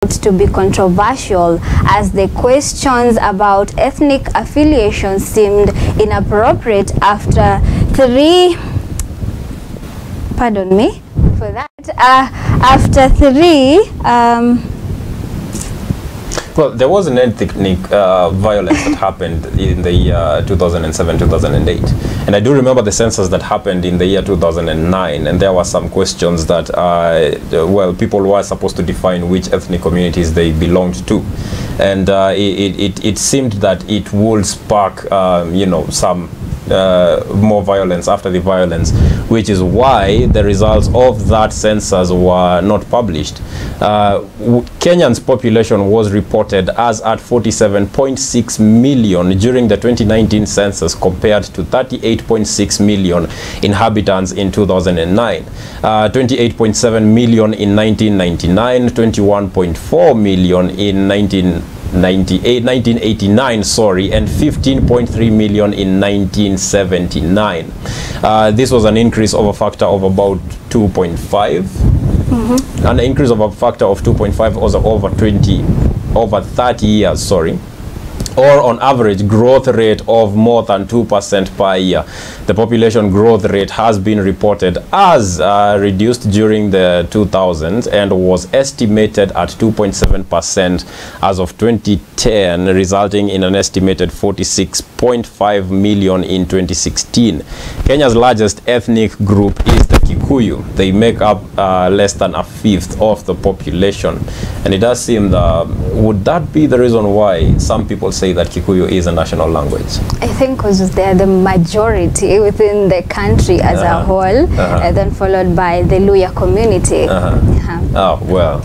out to be controversial as the questions about ethnic affiliation seemed inappropriate after well, there was an ethnic violence that happened in the year 2007-2008. And I do remember the census that happened in the year 2009. And there were some questions that, well, people were supposed to define which ethnic communities they belonged to. And it seemed that it would spark, you know, some more violence after the violence, which is why the results of that census were not published. Kenyan's population was reported as at 47.6 million during the 2019 census compared to 38.6 million inhabitants in 2009, 28.7 million in 1999, 21.4 million in 1989, sorry, and 15.3 million in 1979. This was an increase of a factor of about 2.5. An increase of a factor of 2.5 over 30 years, sorry, or on average growth rate of more than 2% per year. The population growth rate has been reported as reduced during the 2000s and was estimated at 2.7% as of 2010, resulting in an estimated 46.5 million in 2016. Kenya's largest ethnic group is the Kikuyu. They make up less than a fifth of the population. And it does seem that, would that be the reason why some people say that Kikuyu is a national language? I think because they're the majority within the country as a whole, and then followed by the Luya community. Oh, well.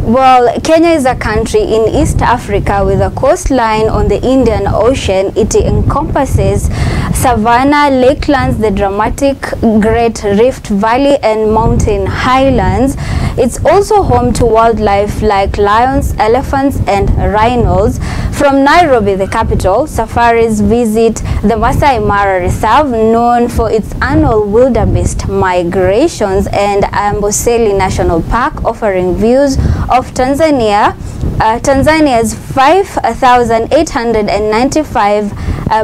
Well, Kenya is a country in East Africa with a coastline on the Indian Ocean. It encompasses savanna, lakelands, the dramatic Great Rift Valley, and mountain highlands. It's also home to wildlife like lions, elephants, and rhinos. From Nairobi, the capital, safaris visit the Masai Mara Reserve, known for its annual wildebeest migrations, and Amboseli National Park, offering views of Tanzania, Tanzania's 5,895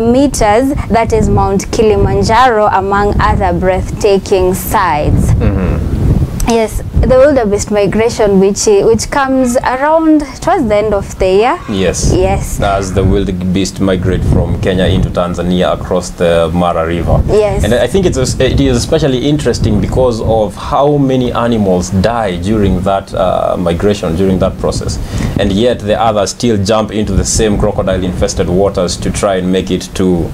meters, that is Mount Kilimanjaro, among other breathtaking sights. Yes, the wildebeest migration, which comes around towards the end of the year. Yes. Yes. As the wildebeest migrate from Kenya into Tanzania across the Mara River. Yes. And I think it is especially interesting because of how many animals die during that migration, during that process. And yet the others still jump into the same crocodile-infested waters to try and make it to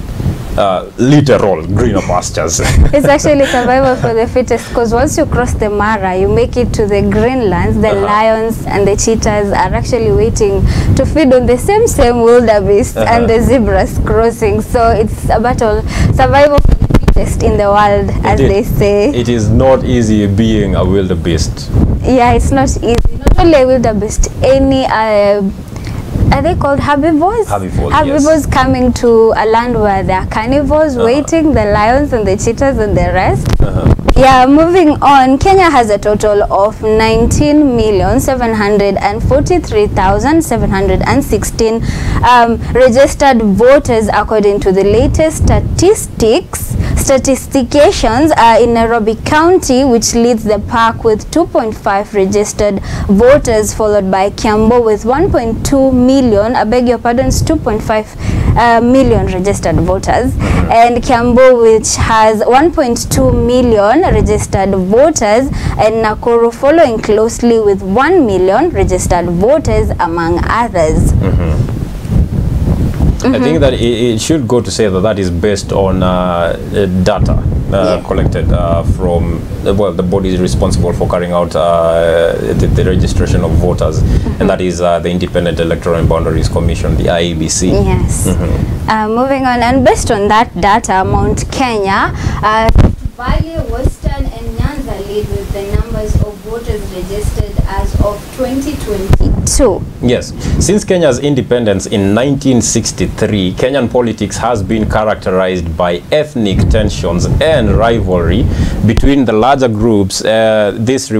literal greener pastures. It's actually survival for the fittest, because once you cross the Mara, you make it to the greenlands. The lions and the cheetahs are actually waiting to feed on the same wildebeest and the zebras crossing. So it's a battle, survival for the fittest in the world, as they say. It is not easy being a wildebeest. Yeah, it's not easy. Not only a wildebeest, any are they called herbivores? Herbivores, yes. Coming to a land where there are carnivores waiting, the lions and the cheetahs and the rest. Yeah, moving on, Kenya has a total of 19,743,716 registered voters according to the latest statisticians in Nairobi County, which leads the pack with 2.5 registered voters, followed by Kiambu with 1.2 million, I beg your pardons, 2.5 million registered voters, and Kiambu, which has 1.2 million registered voters, and Nakuru following closely with 1 million registered voters, among others. I think that it should go to say that that is based on data collected from the body responsible for carrying out the registration of voters, and that is the Independent Electoral and Boundaries Commission, the IEBC. Yes. Moving on, and based on that data, Mount Kenya, Valley, Western, and Nyanza lead with the number numbers of voters registered as of 2022. Yes. Since Kenya's independence in 1963, Kenyan politics has been characterized by ethnic tensions and rivalry between the larger groups. This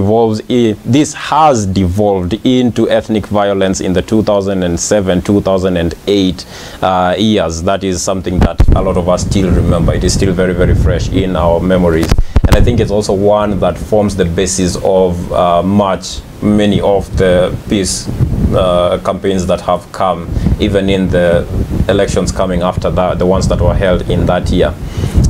has devolved into ethnic violence in the 2007-2008 years. That is something that a lot of us still remember. It is still very, very fresh in our memories. And I think it's also one that forms the basis of many of the peace campaigns that have come, even in the elections coming after that, the ones that were held in that year.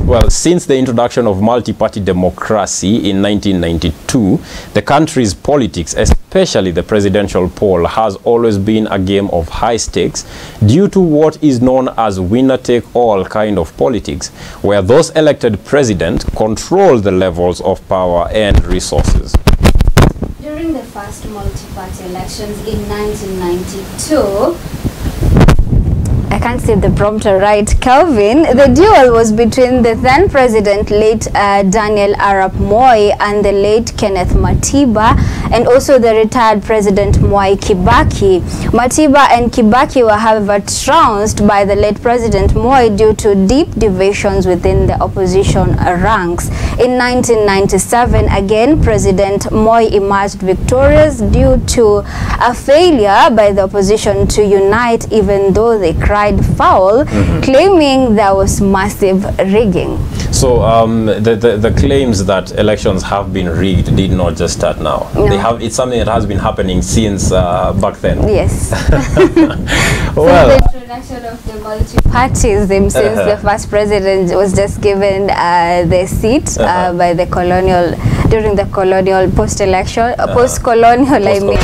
Well, since the introduction of multi-party democracy in 1992, the country's politics, especially the presidential poll, has always been a game of high stakes due to what is known as winner-take-all kind of politics, where those elected president control the levels of power and resources. During the first multi-party elections in 1992, I can't see the prompter right, Kelvin. The duel was between the then president, late Daniel Arap Moi, and the late Kenneth Matiba, and also the retired president Mwai Kibaki. Matiba and Kibaki were, however, trounced by the late president Moi due to deep divisions within the opposition ranks. In 1997, again, President Moi emerged victorious due to a failure by the opposition to unite, even though they cried foul, claiming there was massive rigging. So the claims that elections have been rigged did not just start now. No. It's something that has been happening since back then. Yes. Well, the introduction of the multi-partyism since the first president was just given the seat by the colonial, during the colonial post-election, post-colonial, I mean.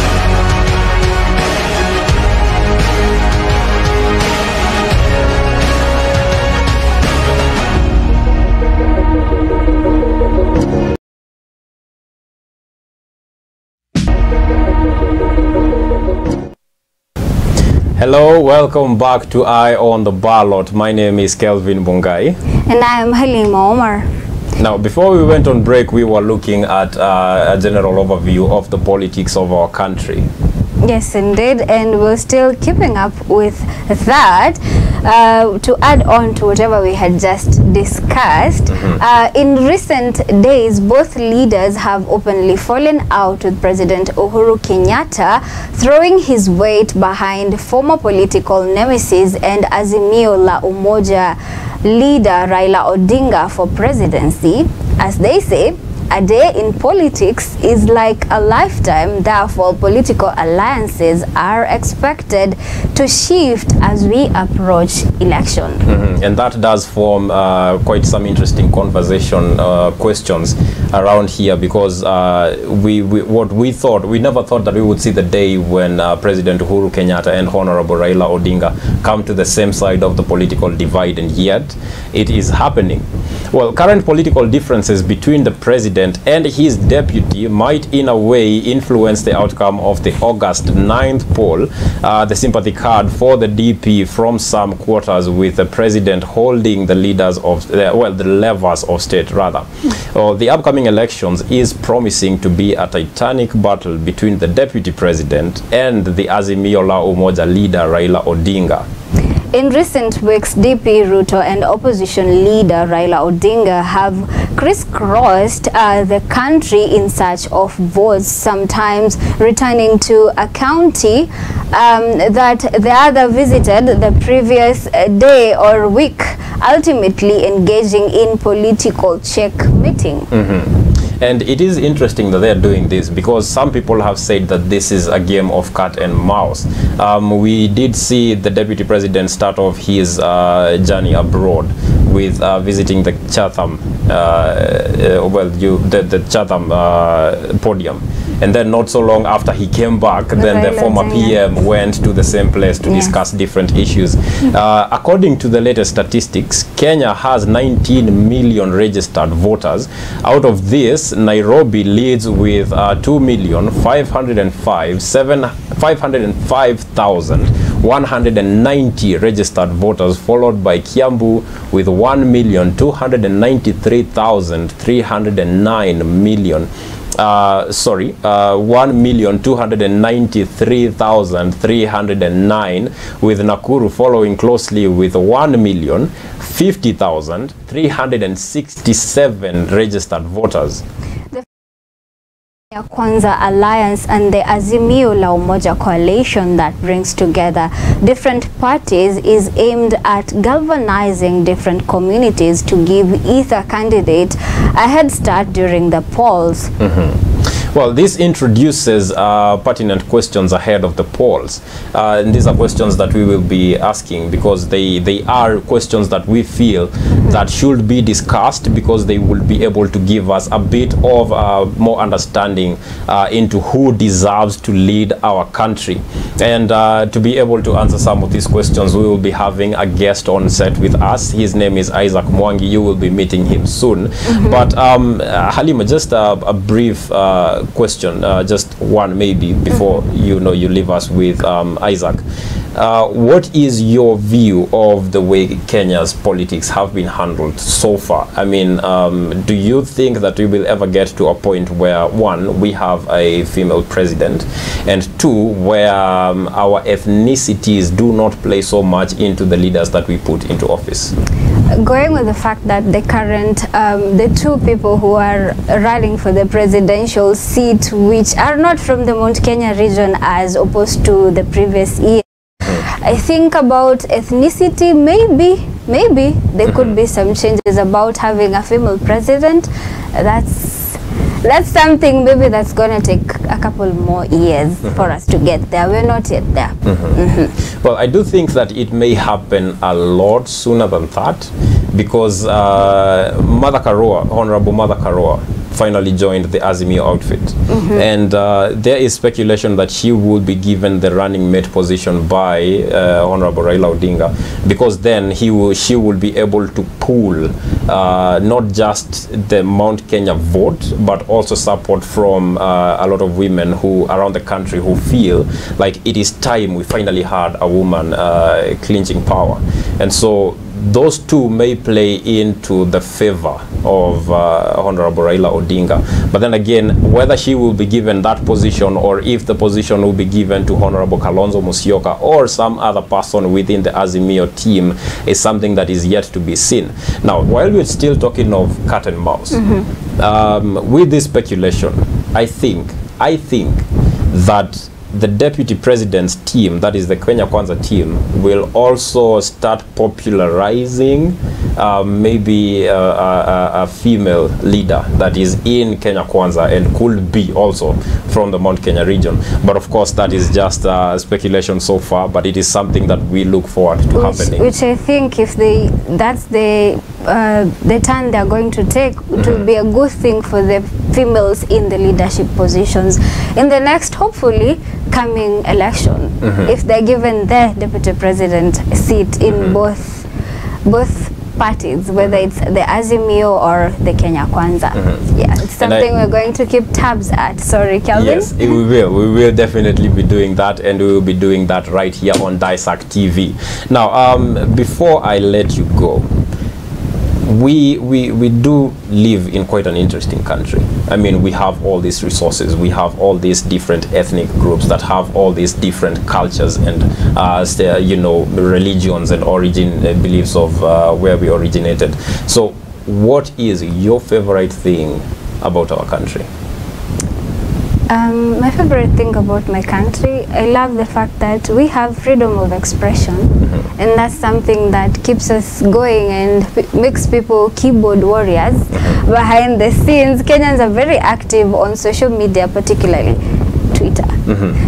hello, welcome back to Eye on the Ballot. My name is Kelvin Bungai. And I am Halima Omar. Now, before we went on break, we were looking at a general overview of the politics of our country. Yes, indeed, and we're still keeping up with that. To add on to whatever we had just discussed, in recent days, both leaders have openly fallen out with President Uhuru Kenyatta, throwing his weight behind former political nemesis and Azimio la Umoja leader Raila Odinga for presidency. As they say, a day in politics is like a lifetime. Therefore, political alliances are expected to shift as we approach election. And that does form quite some interesting conversation questions around here, because we never thought that we would see the day when President Uhuru Kenyatta and Honorable Raila Odinga come to the same side of the political divide, and yet it is happening. Well, current political differences between the president and his deputy might in a way influence the outcome of the August 9th poll, the sympathy card for the DP from some quarters, with the president holding the leaders of the levers of state rather. The upcoming elections is promising to be a titanic battle between the deputy president and the Azimio la Umoja leader Raila Odinga. In recent weeks, DP Ruto and opposition leader Raila Odinga have crisscrossed the country in search of votes, sometimes returning to a county that the other visited the previous day or week, ultimately engaging in political checkmating. And it is interesting that they're doing this, because some people have said that this is a game of cat and mouse. We did see the deputy president start off his journey abroad with visiting the Chatham, the Chatham podium. And then not so long after he came back, then the former PM went to the same place to discuss different issues. According to the latest statistics, Kenya has 19 million registered voters. Out of this, Nairobi leads with 2,505,190 registered voters, followed by Kiambu with 1,293,309 1,293,309, with Nakuru following closely with 1,050,367 registered voters. The Kwanza Alliance and the Azimio la Umoja coalition that brings together different parties is aimed at galvanizing different communities to give either candidate a head start during the polls. Well, this introduces pertinent questions ahead of the polls. And these are questions that we will be asking because they are questions that we feel that should be discussed, because they will be able to give us a bit of more understanding into who deserves to lead our country. And to be able to answer some of these questions, we will be having a guest on set with us. His name is Isaac Mwangi. You will be meeting him soon. But Halima, just a brief question, just one maybe, before you leave us with Isaac. What is your view of the way Kenya's politics have been handled so far? I mean, do you think that we will ever get to a point where, one, we have a female president, and two, where our ethnicities do not play so much into the leaders that we put into office? Going with the fact that the current, the two people who are running for the presidential seat, which are not from the Mount Kenya region as opposed to the previous year, I think about ethnicity, maybe there could be some changes about having a female president. That's something maybe that's going to take a couple more years for us to get there. We're not yet there. Well, I do think that it may happen a lot sooner than that, because Honorable Mother Karua finally joined the Azimio outfit. And there is speculation that she will be given the running mate position by Honorable Raila Odinga, because then she will be able to pull not just the Mount Kenya vote, but also support from a lot of women who around the country who feel like it is time we finally had a woman clinching power. And so those two may play into the favor of Honorable Raila Odinga. But then again, whether she will be given that position, or if the position will be given to Honorable Kalonzo Musyoka or some other person within the Azimio team, is something that is yet to be seen. Now, while we're still talking of cat and mouse, with this speculation, I think that the deputy president's team, that is the Kenya Kwanza team, will also start popularizing maybe a female leader that is in Kenya Kwanza and could be also from the Mount Kenya region. But of course, that is just speculation so far, but it is something that we look forward to happening. Which I think, if that's the turn they're going to take, it will be a good thing for the females in the leadership positions in the next, hopefully, coming election, if they're given the deputy president seat in both parties, whether it's the Azimio or the Kenya Kwanza. Yeah, it's something we're going to keep tabs at. Sorry, Kelvin. Yes, we will definitely be doing that, and we will be doing that right here on DAESAK TV. Now, before I let you go, we do live in quite an interesting country. I mean, we have all these resources, we have all these different ethnic groups that have all these different cultures and religions and origin beliefs of where we originated. So what is your favorite thing about our country? My favorite thing about my country, I love the fact that we have freedom of expression, and that's something that keeps us going and makes people keyboard warriors behind the scenes. Kenyans are very active on social media, particularly Twitter.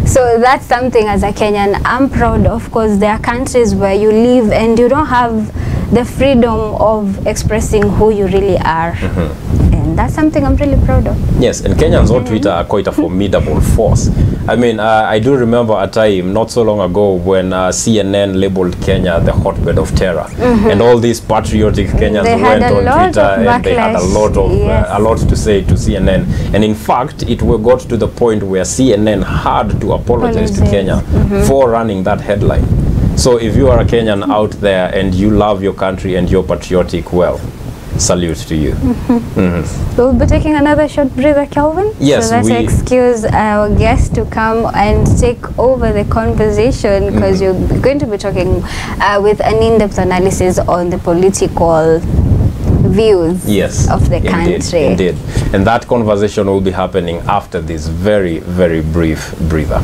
So that's something as a Kenyan I'm proud of, because there are countries where you live and you don't have the freedom of expressing who you really are. And that's something I'm really proud of. Yes, and Kenyans on Twitter are quite a formidable force. I mean, I do remember a time not so long ago when CNN labeled Kenya the hotbed of terror, and all these patriotic Kenyans went on Twitter and they had a lot to say to CNN. And in fact, it got to the point where CNN had to apologize to Kenya for running that headline. So if you are a Kenyan out there and you love your country and you're patriotic, well, Salute to you. We'll be taking another short breather, Kelvin. Yes, so that excuse our guest to come and take over the conversation, because you're going to be talking with an in-depth analysis on the political views of the country. Indeed. And that conversation will be happening after this very, very brief breather.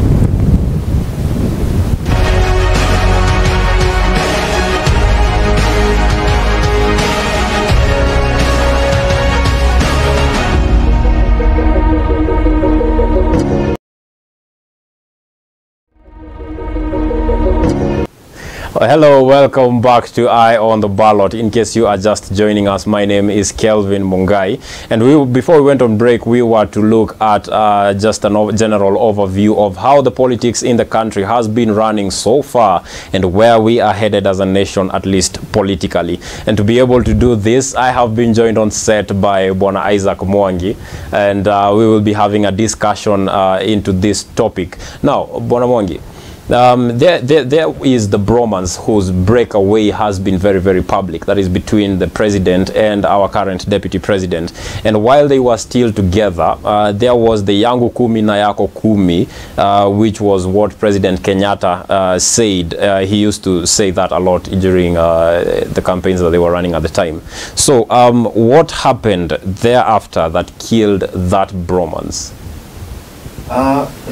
Hello, welcome back to On The Ballot. In case you are just joining us, my name is Kelvin Mungai, and before we went on break, we were to look at just a general overview of how the politics in the country has been running so far and where we are headed as a nation, at least politically. And to be able to do this, I have been joined on set by Bwana Isaac Mwangi, and we will be having a discussion into this topic. Now, Bwana Mwangi, there is the bromance whose breakaway has been very, very public. That is between the president and our current deputy president. And while they were still together, there was the YANGU KUMI na YAKO KUMI, which was what President Kenyatta said. He used to say that a lot during the campaigns that they were running at the time. So what happened thereafter that killed that bromance?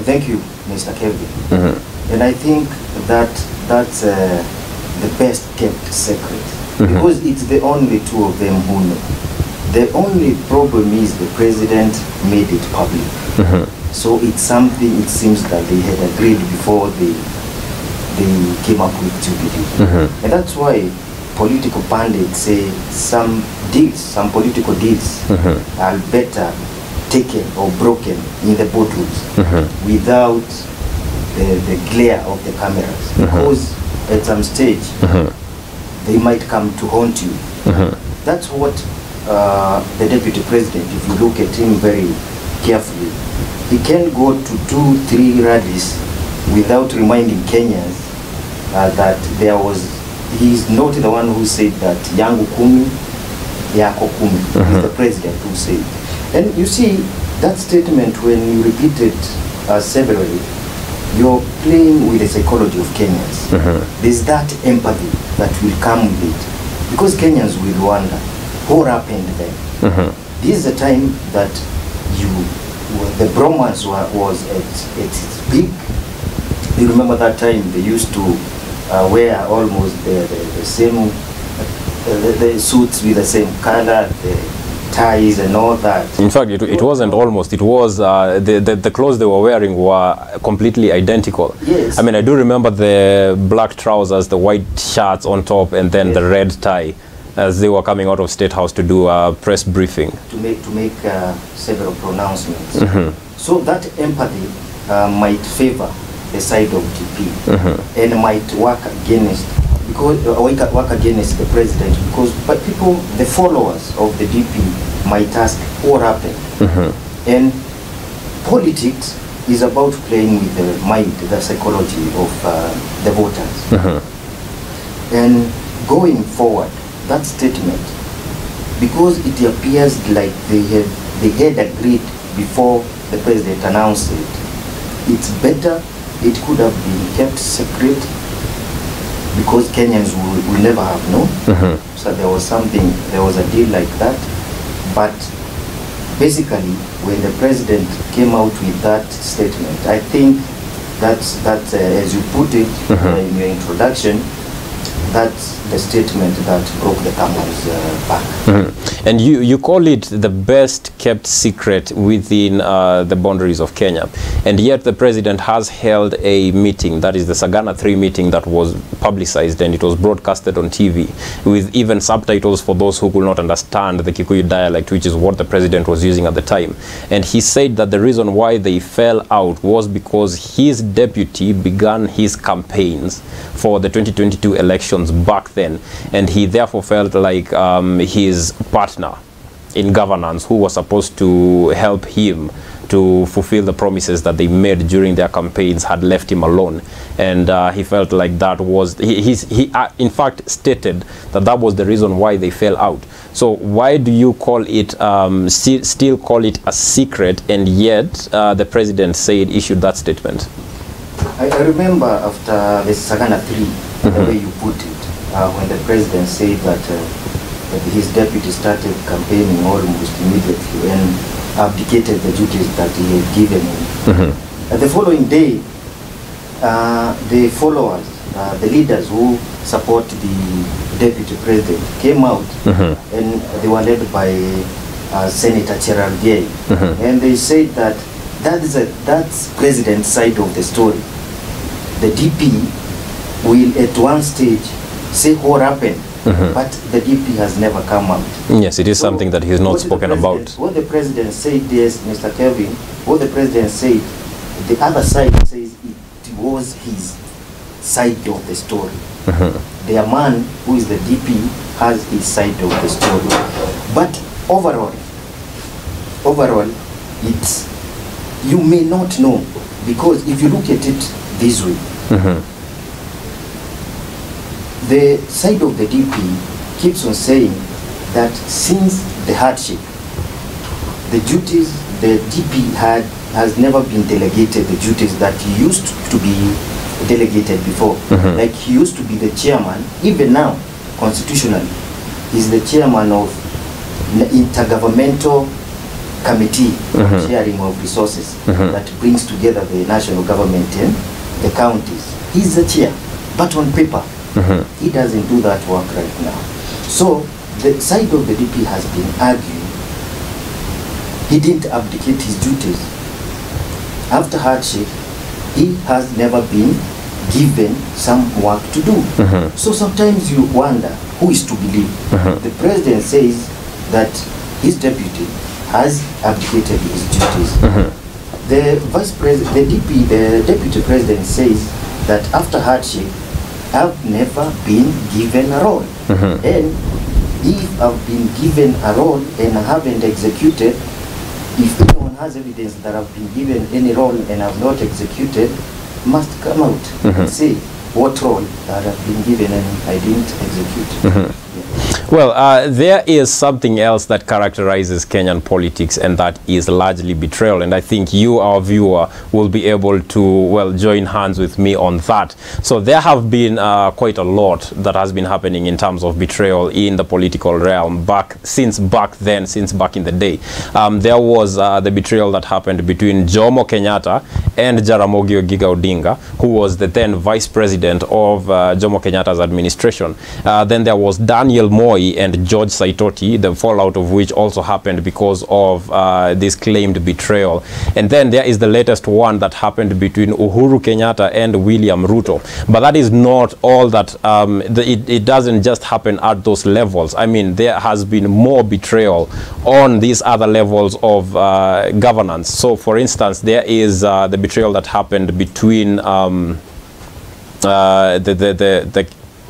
Thank you, Mr. Kelvin. And I think that's the best kept secret, because it's the only two of them who know. The only problem is the president made it public. So it's something, it seems that they had agreed before they came up with TBD. And that's why political pundits say some political deals are better taken or broken in the boardrooms without the glare of the cameras, because at some stage they might come to haunt you. That's what the deputy president, if you look at him very carefully, he can go to 2-3 rallies without reminding Kenyans that he's not the one who said that YANGU KUMI, YAKO KUMI. He's the president who said. And you see, that statement, when you repeat it severally, you're playing with the psychology of Kenyans. There's that empathy that will come with it, because Kenyans will wonder what happened then. This is the time that the bromance was at its peak. You remember that time they used to wear almost the same the suits with the same color, the ties and all that. In fact, it wasn't almost, it was the clothes they were wearing were completely identical. Yes. I mean, I do remember the black trousers, the white shirts on top, and then the red tie as they were coming out of State House to do a press briefing. To make several pronouncements. So that empathy might favor the side of DP and might work against the president, because people, the followers of the DP, might ask what happened. And politics is about playing with the mind, the psychology of the voters. And going forward, that statement, because it appears like they had agreed before the president announced it, it's better it could have been kept secret, because Kenyans will never have known. So there was a deal like that. But basically, when the president came out with that statement, I think that's as you put it in your introduction, that's the statement that broke the camel's back. And you call it the best kept secret within the boundaries of Kenya. And yet the president has held a meeting, that is the Sagana 3 meeting, that was publicized and it was broadcasted on TV with even subtitles for those who could not understand the Kikuyu dialect, which is what the president was using at the time. And he said that the reason why they fell out was because his deputy began his campaigns for the 2022 elections back then, and he therefore felt like his partner in governance, who was supposed to help him to fulfill the promises that they made during their campaigns had left him alone. And he felt like that was, he in fact stated that that was the reason why they fell out. So why do you call it, still call it a secret, and yet the president said, issued that statement? I remember after the Sagana 3, the way you put it, when the president said that his deputy started campaigning almost immediately and abdicated the duties that he had given him. The following day, the followers, the leaders who support the deputy president came out, and they were led by Senator Gerald Gay, and they said that that's president's side of the story. The DP will at one stage say what happened, but the DP has never come out. Yes, it is something that he's not spoken about. What the president said, yes, Mr. Kelvin, what the president said, the other side says it was his side of the story. The man who is the DP has his side of the story. But overall, it's, you may not know, because if you look at it this way, the side of the DP keeps on saying that since the hardship, the duties the DP has never been delegated, the duties that he used to be delegated before. Like he used to be the chairman, even now, constitutionally, he's the chairman of the intergovernmental committee sharing of resources that brings together the national government and the counties. He's the chair, but on paper, he doesn't do that work right now. So the side of the DP has been arguing he didn't abdicate his duties. After hardship, he has never been given some work to do. So sometimes you wonder who is to believe. The president says that his deputy has abdicated his duties. The vice president, the DP, the deputy president says that after hardship, I've never been given a role. And if I've been given a role and I haven't executed, if anyone has evidence that I've been given any role and I've not executed, must come out and say what role that I've been given and I didn't execute. Well, there is something else that characterizes Kenyan politics, and that is largely betrayal. And I think you, our viewer, will be able to, well, join hands with me on that. So there have been quite a lot that has been happening in terms of betrayal in the political realm since back in the day. There was the betrayal that happened between Jomo Kenyatta and Jaramogi Oginga Odinga, who was the then vice president of Jomo Kenyatta's administration. Then there was Daniel Moi and George Saitoti, the fallout of which also happened because of this claimed betrayal. And then there is the latest one that happened between Uhuru Kenyatta and William Ruto. But that is not all that, it doesn't just happen at those levels. I mean, there has been more betrayal on these other levels of governance. So for instance, there is the betrayal that happened between the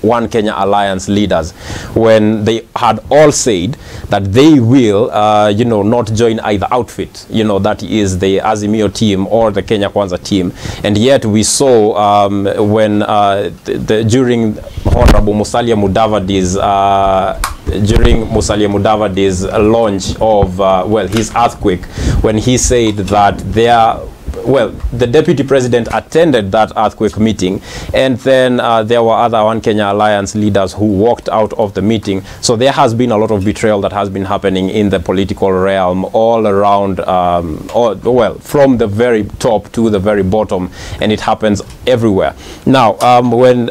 One Kenya Alliance leaders, when they had all said that they will, you know, not join either outfit, you know, that is the Azimio team or the Kenya Kwanza team. And yet we saw when during Honorable Musalia Mudavadi's launch of well, his earthquake, when he said that the deputy president attended that earthquake meeting, and then there were other One Kenya Alliance leaders who walked out of the meeting. So there has been a lot of betrayal that has been happening in the political realm all around, well, from the very top to the very bottom, and it happens everywhere. Now, when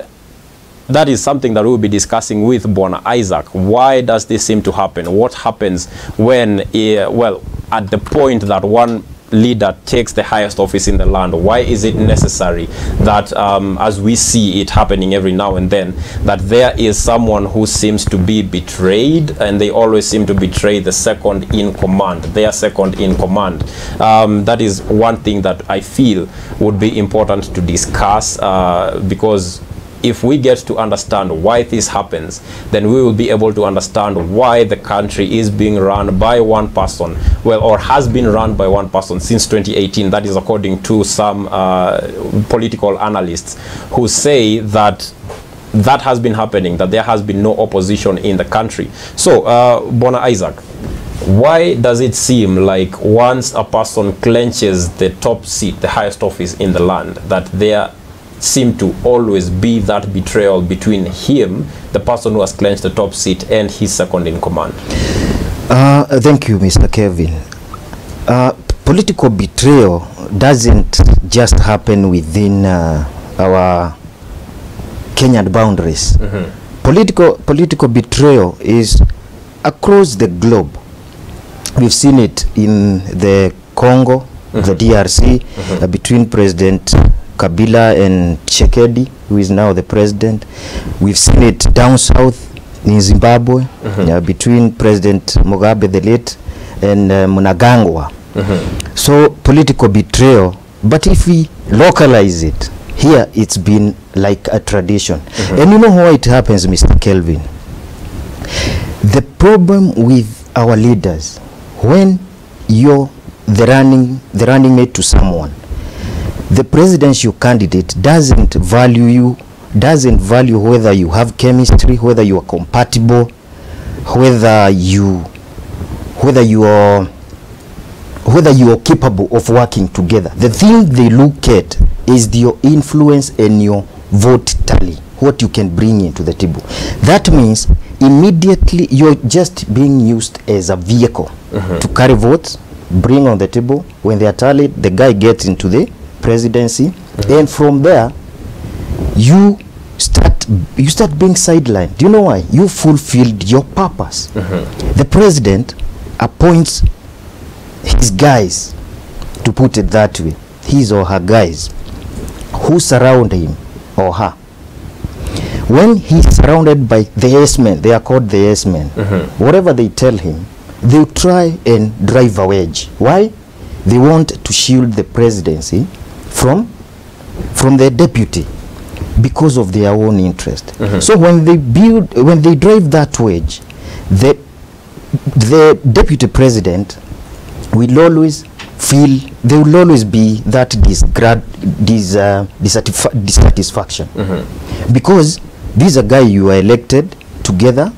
that is something that we'll be discussing with Bwana Isaac. Why does this seem to happen? What happens when, well, at the point that one leader takes the highest office in the land? Why is it necessary that, as we see it happening every now and then, that there is someone who seems to be betrayed, and they always seem to betray the second in command, their second in command? That is one thing that I feel would be important to discuss, because if we get to understand why this happens, then we will be able to understand why the country is being run by one person, well, or has been run by one person since 2018. That is according to some political analysts who say that that has been happening, that there has been no opposition in the country. So, Bona Isaac, why does it seem like once a person clenches the top seat, the highest office in the land, that there seem to always be that betrayal between him, the person who has clenched the top seat, and his second in command? Thank you, Mr. Kevin. Political betrayal doesn't just happen within our Kenyan boundaries. Political betrayal is across the globe. We've seen it in the Congo, the DRC, between President Kabila and Tshisekedi, who is now the president. We've seen it down south in Zimbabwe, between President Mugabe the late and Mnangagwa. So political betrayal, but if we localize it, here it's been like a tradition. And you know why it happens, Mr. Kelvin? The problem with our leaders, when you're the running mate to someone, the presidential candidate doesn't value you, doesn't value whether you have chemistry, whether you are compatible, whether you are capable of working together. The thing they look at is your influence and your vote tally, what you can bring into the table. That means immediately you're just being used as a vehicle to carry votes, bring on the table. When they are tallied, the guy gets into the presidency, and from there you start being sidelined. Do you know why? You fulfilled your purpose. The president appoints his guys, to put it that way, his or her guys who surround him or her. When he's surrounded by the yes-men, they are called the yes-men, whatever they tell him, they'll try and drive a wedge. Why? They want to shield the presidency from the deputy because of their own interest. So when they drive that wedge, the deputy president will always feel, there will always be that dissatisfaction, because these are guys you are elected together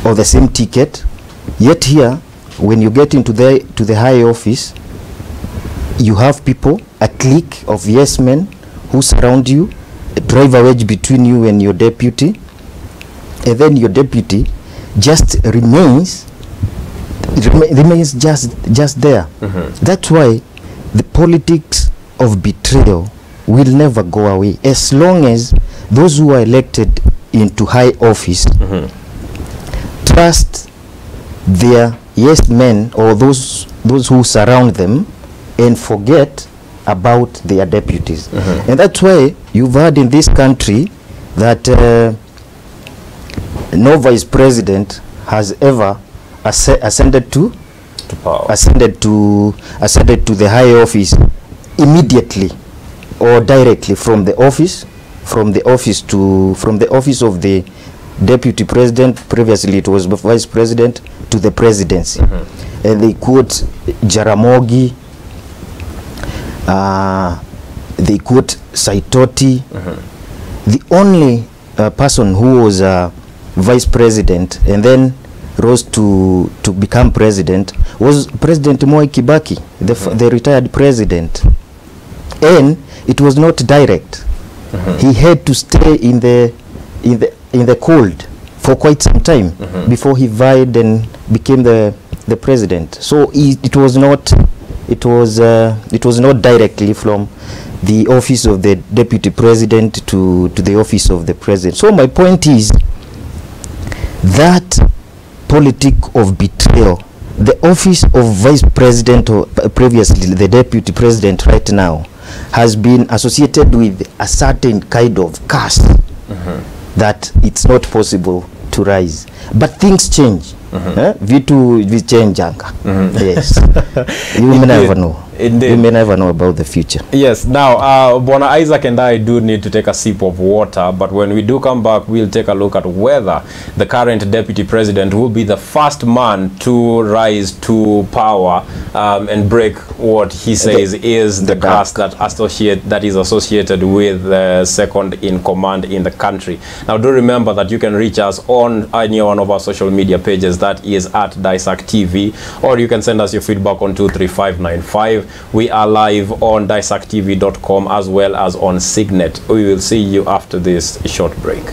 or the same ticket, yet here when you get into the high office, you have people, a clique of yes men who surround you, drive a wedge between you and your deputy, and then your deputy just remains just there. That's why the politics of betrayal will never go away as long as those who are elected into high office trust their yes men or those who surround them and forget about their deputies. And that's why you've heard in this country that no vice president has ever ascended to power, ascended to the high office immediately or directly from the office of the deputy president. Previously it was vice president, to the presidency. And they quote Jaramogi, they quote Saitoti. The only person who was vice president and then rose to become president was President Moi Kibaki, the retired president, and it was not direct. He had to stay in the cold for quite some time before he vied and became the president. So it was not directly from the office of the deputy president to the office of the president. So my point is that politic of betrayal, the office of vice president, or previously the deputy president right now, has been associated with a certain kind of caste that it's not possible to rise. But things change. Vitu vichenjanga. Yes. You never know. Indeed. You may never know about the future. Yes. Now, Bona Isaac and I do need to take a sip of water, but when we do come back, we'll take a look at whether the current deputy president will be the first man to rise to power and break what he says is the curse that is associated with the second in command in the country. Now, do remember that you can reach us on any one of our social media pages, that is at DAESAK TV, or you can send us your feedback on 23595. We are live on DAESAKTV.com as well as on Signet. We will see you after this short break.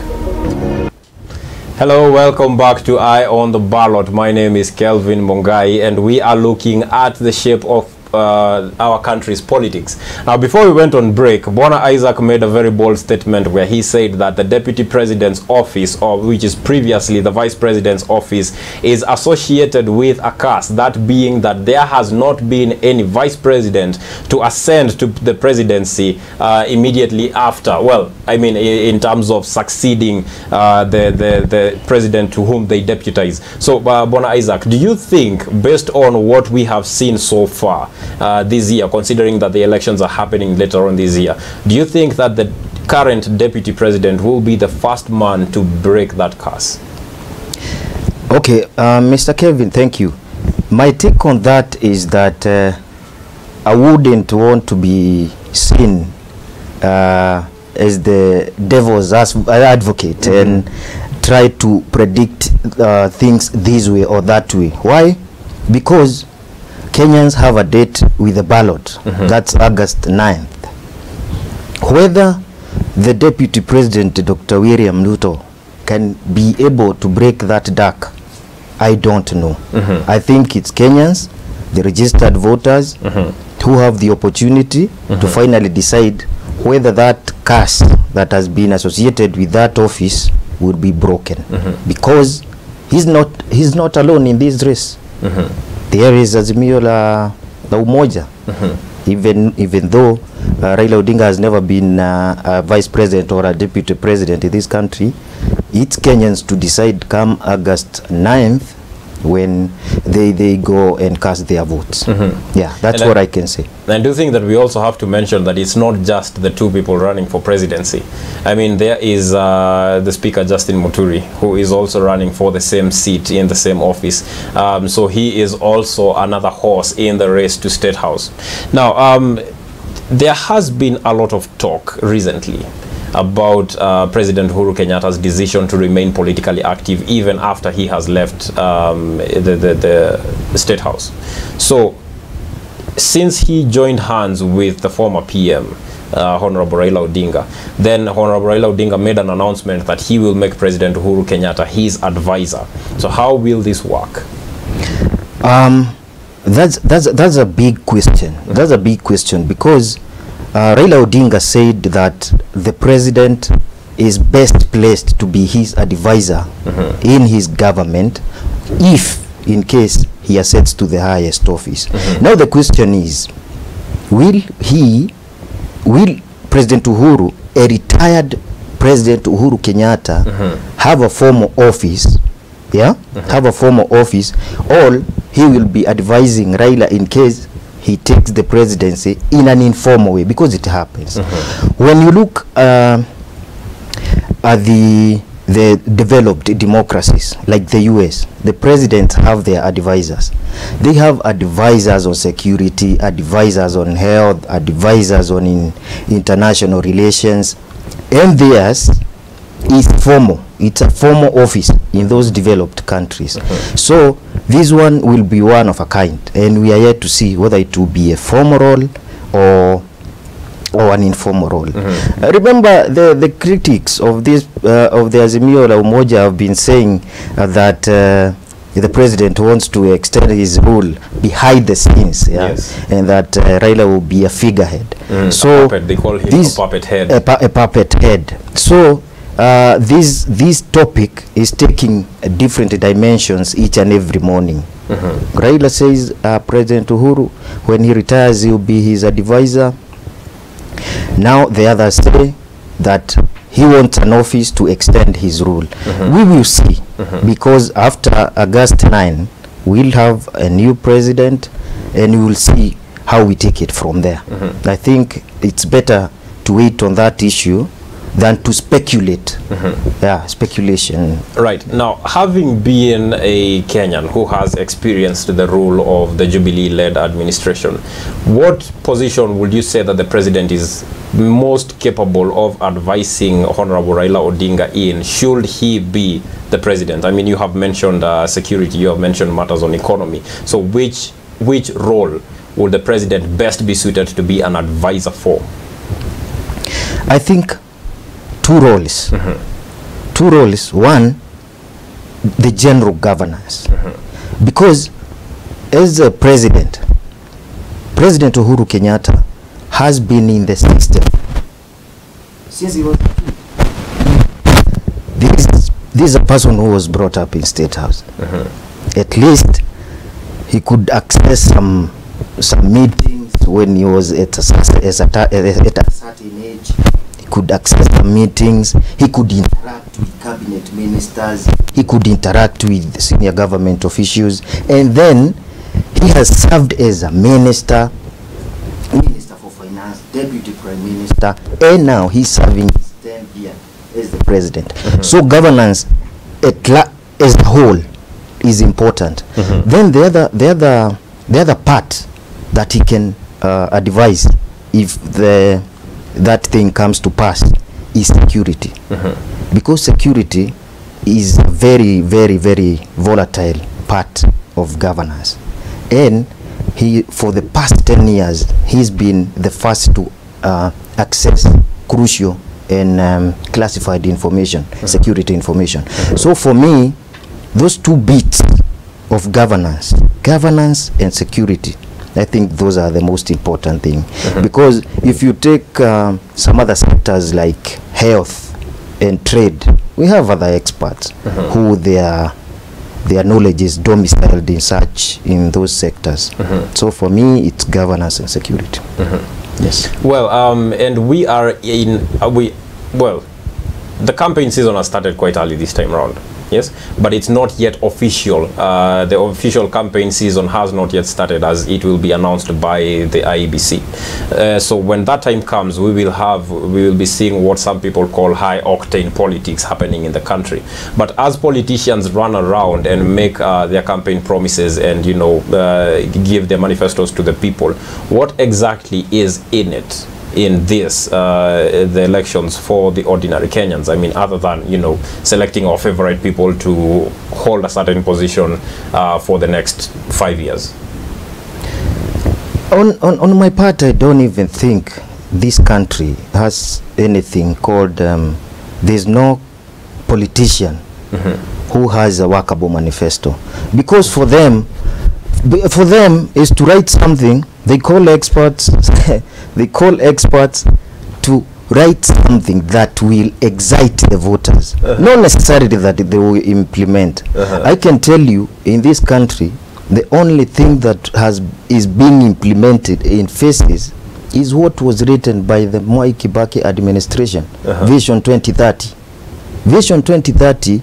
Hello, welcome back to Eye on the Ballot. My name is Kelvin Mongai, and we are looking at the shape of our country's politics. Now, before we went on break, Bona Isaac made a very bold statement where he said that the deputy president's office, or which is previously the vice president's office, is associated with a curse, that being that there has not been any vice president to ascend to the presidency immediately after, well, I mean in terms of succeeding the president to whom they deputize. So Bona Isaac, do you think, based on what we have seen so far this year, considering that the elections are happening later on this year, do you think that the current deputy president will be the first man to break that curse? Okay, Mr. Kevin, thank you. My take on that is that I wouldn't want to be seen as the devil's advocate and try to predict things this way or that way. Why? Because Kenyans have a date with the ballot. That's August 9th. Whether the deputy president, Dr. William Ruto, can be able to break that dark, I don't know. I think it's Kenyans, the registered voters, who have the opportunity to finally decide whether that curse that has been associated with that office would be broken. Because he's not alone in this race. There is Azimio la Umoja. Even though Raila Odinga has never been a vice president or a deputy president in this country, it's Kenyans to decide come August 9th when they go and cast their votes. Yeah, that's what I can say. And I do think that we also have to mention that it's not just the two people running for presidency. I mean, there is the Speaker, Justin Muturi, who is also running for the same seat in the same office. So he is also another horse in the race to State House. Now, there has been a lot of talk recently about President Uhuru Kenyatta's decision to remain politically active even after he has left the State House. So, since he joined hands with the former PM, Honorable Raila Odinga, then Honorable Raila Odinga made an announcement that he will make President Uhuru Kenyatta his advisor. So, how will this work? That's a big question. That's a big question because Raila Odinga said that the president is best placed to be his advisor in his government if, in case, he ascends to the highest office. Now the question is, will President Uhuru, a retired President Uhuru Kenyatta, have a formal office, have a formal office, or he will be advising Raila in case he takes the presidency in an informal way, because it happens. When you look at the developed democracies like the US, the presidents have their advisors. They have advisors on security, advisors on health, advisors on international relations, and theirs is formal. It's a formal office in those developed countries. So this one will be one of a kind, and we are yet to see whether it will be a formal role or an informal role. Remember, the critics of this of the Azimio la Umoja have been saying that the president wants to extend his rule behind the scenes, and that Raila will be a figurehead. So a puppet, they call him a puppet head. A puppet head. So this topic is taking different dimensions each and every morning. Raila says President Uhuru, when he retires, he will be his advisor. Now the others say that he wants an office to extend his rule. We will see, because after August 9, we'll have a new president, and we will see how we take it from there. I think it's better to wait on that issue than to speculate. Yeah, speculation. Right. Now, having been a Kenyan who has experienced the rule of the Jubilee-led administration, what position would you say that the president is most capable of advising Honorable Raila Odinga in, should he be the president? I mean, you have mentioned security, you have mentioned matters on economy. So which role would the president best be suited to be an advisor for? I think two roles. Two roles. One, the general governance. Because as a president, President Uhuru Kenyatta has been in the system since he was this is a person who was brought up in State House. At least he could access some meetings when he was at a certain age. He could access the meetings. He could interact with cabinet ministers. He could interact with senior government officials. And then he has served as a minister for finance, deputy prime minister, and now he's serving his term here as the president. So governance as a whole is important. Then the other part that he can advise if that thing comes to pass is security. Because security is a very, very, very volatile part of governance. And he, for the past 10 years, he's been the first to access crucial and classified information, security information. So for me, those two bits of governance and security, I think those are the most important thing. Because if you take some other sectors like health and trade, we have other experts who their knowledge is domiciled in those sectors. So for me, it's governance and security. Yes. Well, and we are in well, the campaign season has started quite early this time around. Yes, but it's not yet official. The official campaign season has not yet started, as it will be announced by the IEBC. So when that time comes, we will be seeing what some people call high-octane politics happening in the country. But as politicians run around and make their campaign promises and, you know, give their manifestos to the people, what exactly is in it in this the elections for the ordinary Kenyans? I mean, other than, you know, selecting our favorite people to hold a certain position for the next 5 years. On my part, I don't even think this country has anything called there's no politician who has a workable manifesto, because for them is to write something. They call experts to write something that will excite the voters, not necessarily that they will implement. I can tell you, in this country, the only thing that is being implemented in phases is what was written by the Mwai Kibaki administration, Vision 2030. Vision 2030,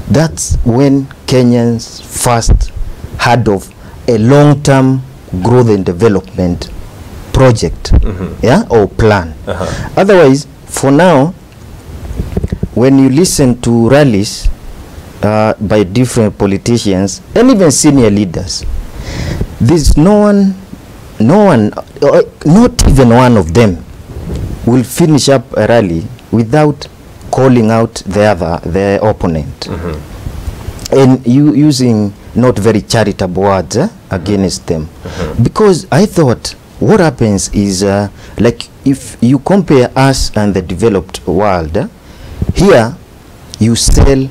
that's when Kenyans first heard of a long-term growth and development project, or plan. Otherwise, for now, when you listen to rallies by different politicians and even senior leaders, there's no one, not even one of them will finish up a rally without calling out the opponent, and using not very charitable words against them. Because I thought what happens is, like, if you compare us and the developed world, here you sell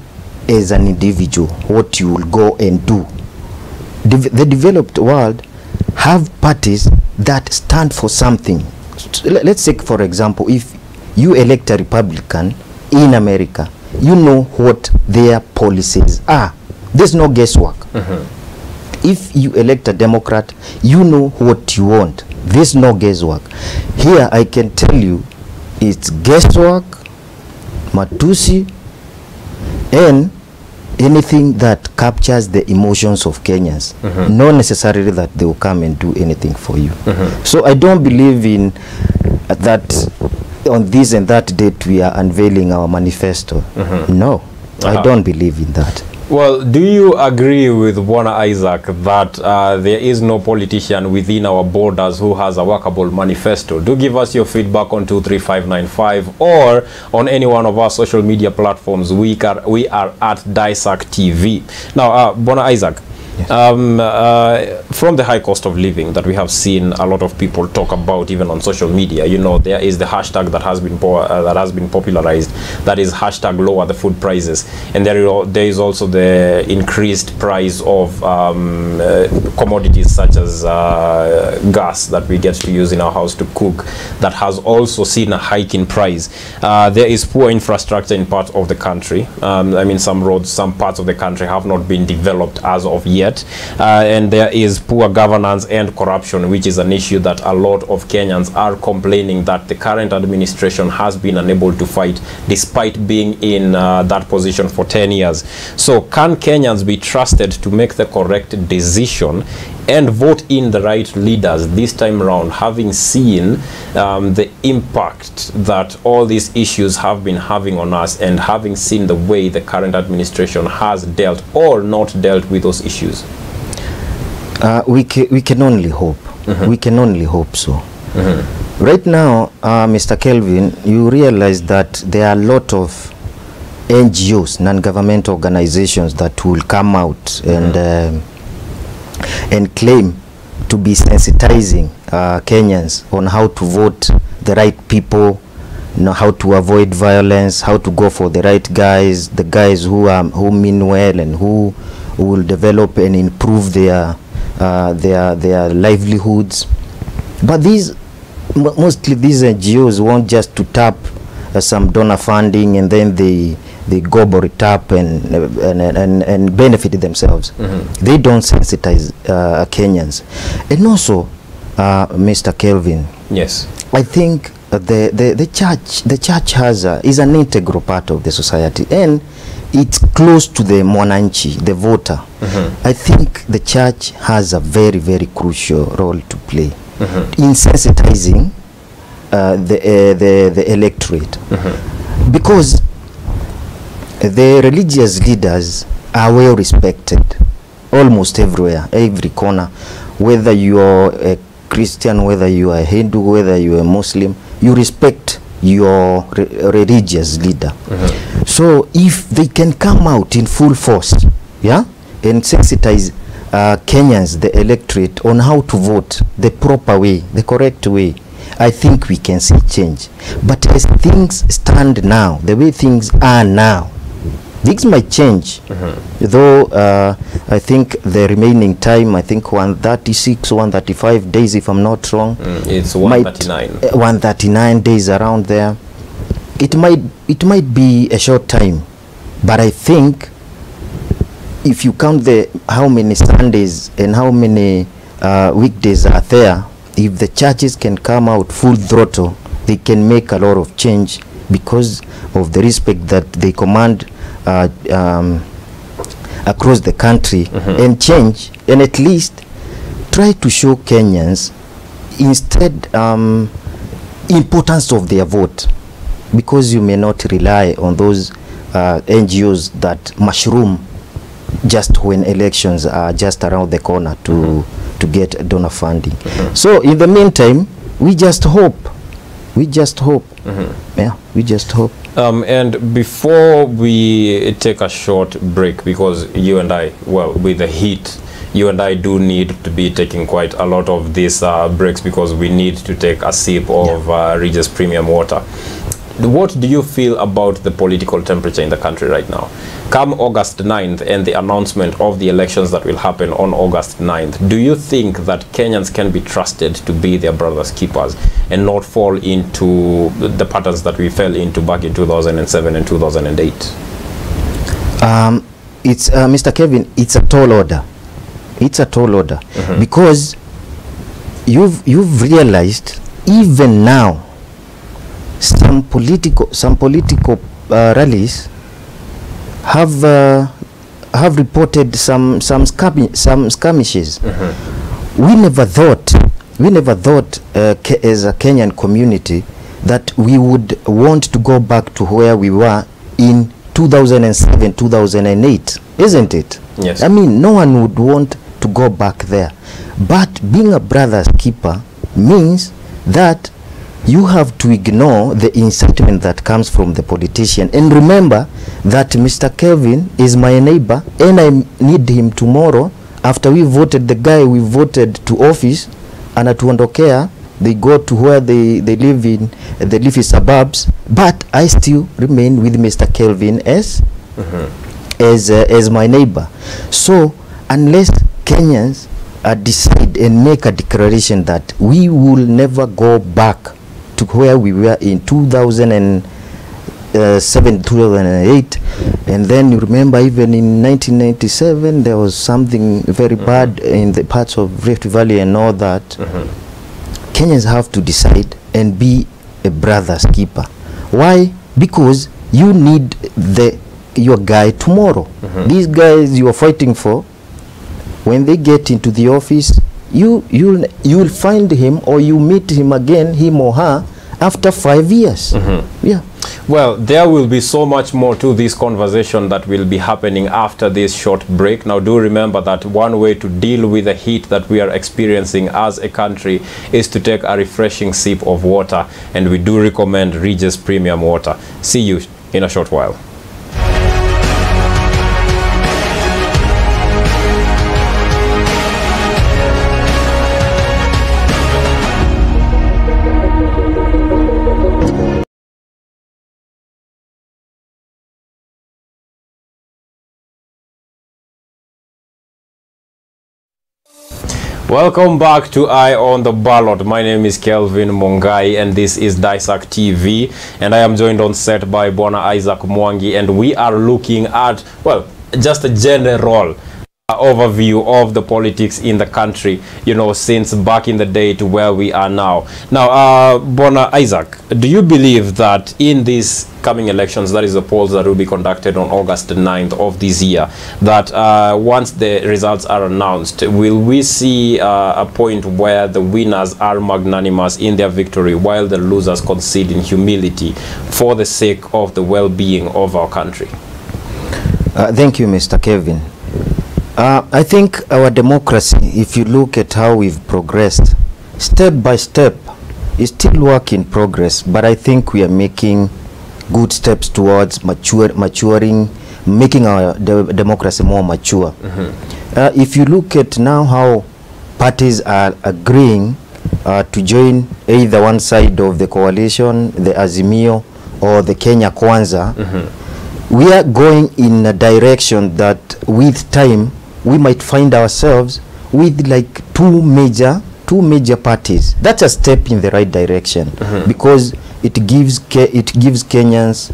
as an individual what you will go and do. The developed world have parties that stand for something. Let's take, for example, if you elect a Republican in America, you know what their policies are. There's no guesswork. If you elect a Democrat, you know what you want. There's no guesswork. Here, I can tell you, it's guesswork, matusi, and anything that captures the emotions of Kenyans, not necessarily that they will come and do anything for you. So I don't believe in that on this and that date we are unveiling our manifesto. No, I don't believe in that. Well, do you agree with Bwana Isaac that there is no politician within our borders who has a workable manifesto? Do give us your feedback on 23595 or on any one of our social media platforms. We are at DAESAK TV. Now, Bwana Isaac, yes. From the high cost of living that we have seen a lot of people talk about, even on social media, you know, there is the hashtag that has been popularized, that is hashtag lower the food prices, and there is also the increased price of commodities such as gas that we get to use in our house to cook, that has also seen a hike in price. There is poor infrastructure in parts of the country. I mean, some roads, some parts of the country have not been developed as of yet, and there is poor governance and corruption, which is an issue that a lot of Kenyans are complaining that the current administration has been unable to fight, despite being in that position for 10 years. So can Kenyans be trusted to make the correct decision and vote in the right leaders this time around, having seen the impact that all these issues have been having on us, and having seen the way the current administration has dealt or not dealt with those issues? We can only hope. We can only hope so. Right now, Mr. Kelvin, you realize that there are a lot of NGOs, non-government organizations, that will come out and claim to be sensitizing Kenyans on how to vote the right people, you know, how to avoid violence, how to go for the right guys, the guys who mean well and who will develop and improve their livelihoods. But mostly these NGOs want just to tap some donor funding, and then they gobble it up and benefit themselves. They don't sensitize Kenyans. And also, Mr. Kelvin, yes, I think the church is an integral part of the society, and it's close to the mwananchi, the voter. I think the church has a very, very crucial role to play in sensitizing the electorate, because the religious leaders are well respected almost everywhere, every corner. Whether you are a Christian, whether you are a Hindu, whether you are a Muslim, you respect your religious leader. So if they can come out in full force, yeah, and sensitize Kenyans, the electorate, on how to vote the proper way, the correct way, I think we can see change. But as things stand now, the way things are now, things might change. Though I think the remaining time, I think 136, 135 days, if I'm not wrong. It's 139. 139 days around there. It might be a short time, but I think if you count how many Sundays and how many weekdays are there, if the churches can come out full throttle, they can make a lot of change because of the respect that they command across the country, and change, and at least try to show Kenyans instead importance of their vote, because you may not rely on those NGOs that mushroom just when elections are just around the corner to get donor funding. So in the meantime, we just hope. We just hope. Yeah, we just hope. And before we take a short break, because you and I, well, with the heat, you and I do need to be taking quite a lot of these breaks, because we need to take a sip of Regis Premium Water. What do you feel about the political temperature in the country right now? Come August 9th and the announcement of the elections that will happen on August 9th, do you think that Kenyans can be trusted to be their brother's keepers and not fall into the patterns that we fell into back in 2007 and 2008? It's Mr. Kevin, it's a tall order. It's a tall order, because you've realized even now some political rallies have have reported some skirmishes. We never thought as a Kenyan community that we would want to go back to where we were in 2007, 2008, isn't it? Yes. I mean, no one would want to go back there. But being a brother's keeper means that you have to ignore the incitement that comes from the politician. And remember that Mr. Kevin is my neighbor, and I need him tomorrow after we voted the guy we voted to office, and Atuondokea, they go to where they live in the leafy suburbs, but I still remain with Mr. Kelvin as my neighbor. So unless Kenyans decide and make a declaration that we will never go back to where we were in 2007, 2008, and then you remember even in 1997 there was something very bad in the parts of Rift Valley and all that. Kenyans have to decide and be a brother's keeper. Why? Because you need your guy tomorrow. These guys you are fighting for, when they get into the office, you'll find him, or you meet him again, him or her, after 5 years. Yeah. Well, there will be so much more to this conversation that will be happening after this short break. Now, do remember that one way to deal with the heat that we are experiencing as a country is to take a refreshing sip of water, and we do recommend Regis Premium Water. See you in a short while. Welcome back to Eye on the Ballot. My name is Kelvin Mongai, and this is DAESAK TV, and I am joined on set by Bwana Isaac Mwangi, and we are looking at, well, just a general overview of the politics in the country, you know, since back in the day to where we are now. Now, Bwana Isaac, do you believe that in these coming elections, that is the polls that will be conducted on August 9th of this year, that once the results are announced, will we see a point where the winners are magnanimous in their victory while the losers concede in humility for the sake of the well-being of our country? Thank you, Mr. Kevin. I think our democracy, if you look at how we've progressed, step by step, is still work in progress, but I think we are making good steps towards maturing, making our democracy more mature. If you look at now how parties are agreeing to join either one side of the coalition, the Azimio or the Kenya Kwanza, we are going in a direction that with time we might find ourselves with like two major parties. That's a step in the right direction, because it gives Kenyans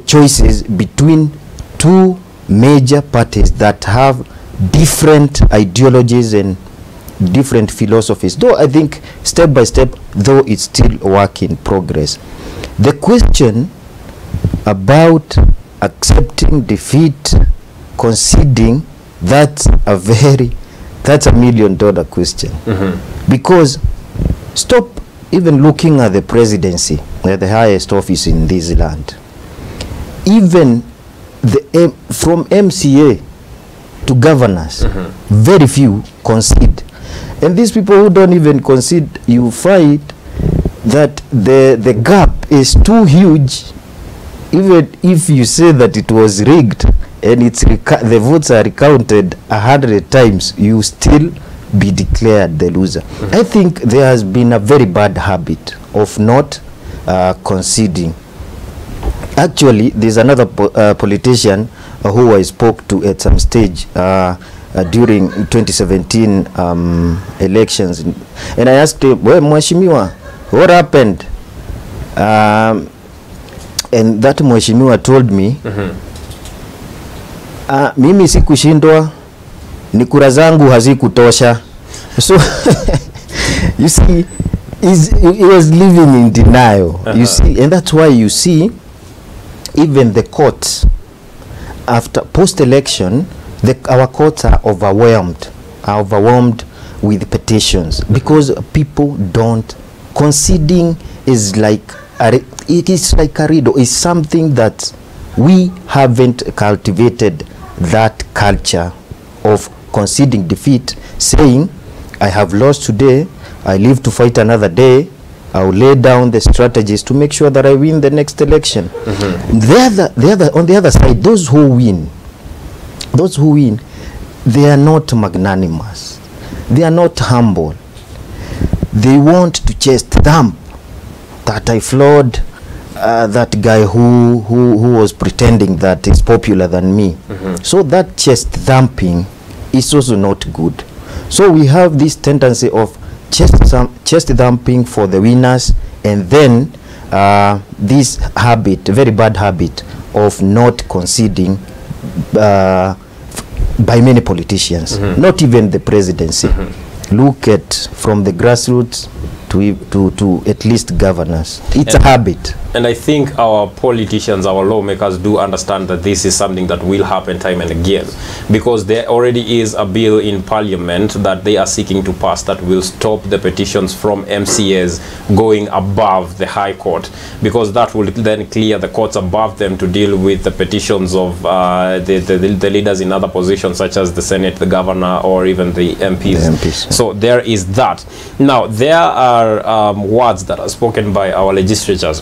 choices between two major parties that have different ideologies and different philosophies. Though I think step by step, though it's still work in progress. The question about accepting defeat, conceding, that's a $1 million question. Because stop even looking at the presidency, the highest office in this land. Even from MCA to governors, very few concede. And these people who don't even concede, you find that the gap is too huge. Even if you say that it was rigged and the votes are recounted 100 times, you still be declared the loser. I think there has been a very bad habit of not conceding. Actually, there's another politician who I spoke to at some stage during 2017 elections, and I asked him, well, Mweshimiwa, what happened? And that Mweshimiwa told me, mimi sikushindwa, ni kura zangu hazikutosha. So you see, he was living in denial. You see, and that's why you see even the courts after post-election, our courts are overwhelmed with petitions because people don't. Conceding is like it is like a riddle. It's something that we haven't cultivated, that culture of conceding defeat, saying, I have lost today, I live to fight another day, I'll lay down the strategies to make sure that I win the next election. On the other side, those who win, they are not magnanimous, they are not humble. They want to chest thump that I flawed that guy who was pretending that is popular than me. So that chest thumping is also not good. So we have this tendency of chest thumping for the winners, and then this habit, very bad habit, of not conceding by many politicians, not even the presidency. Look at from the grassroots to at least governors. It's a habit. And I think our politicians, our lawmakers do understand that this is something that will happen time and again, because there already is a bill in parliament that they are seeking to pass that will stop the petitions from MCAs going above the High Court, because that will then clear the courts above them to deal with the petitions of the leaders in other positions such as the Senate, the governor, or even the MPs. So there is that. Now there are words that are spoken by our legislatures.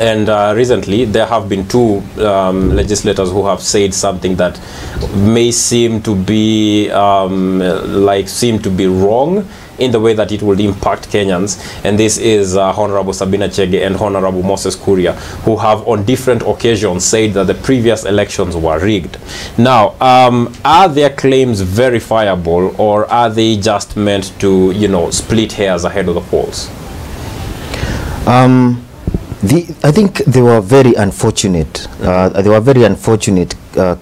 And recently there have been two legislators who have said something that may seem to be wrong in the way that it will impact Kenyans, and this is Honorable Sabina Chege and Honorable Moses Kuria, who have on different occasions said that the previous elections were rigged. Now, are their claims verifiable, or are they just meant to, you know, split hairs ahead of the polls? I think they were very unfortunate.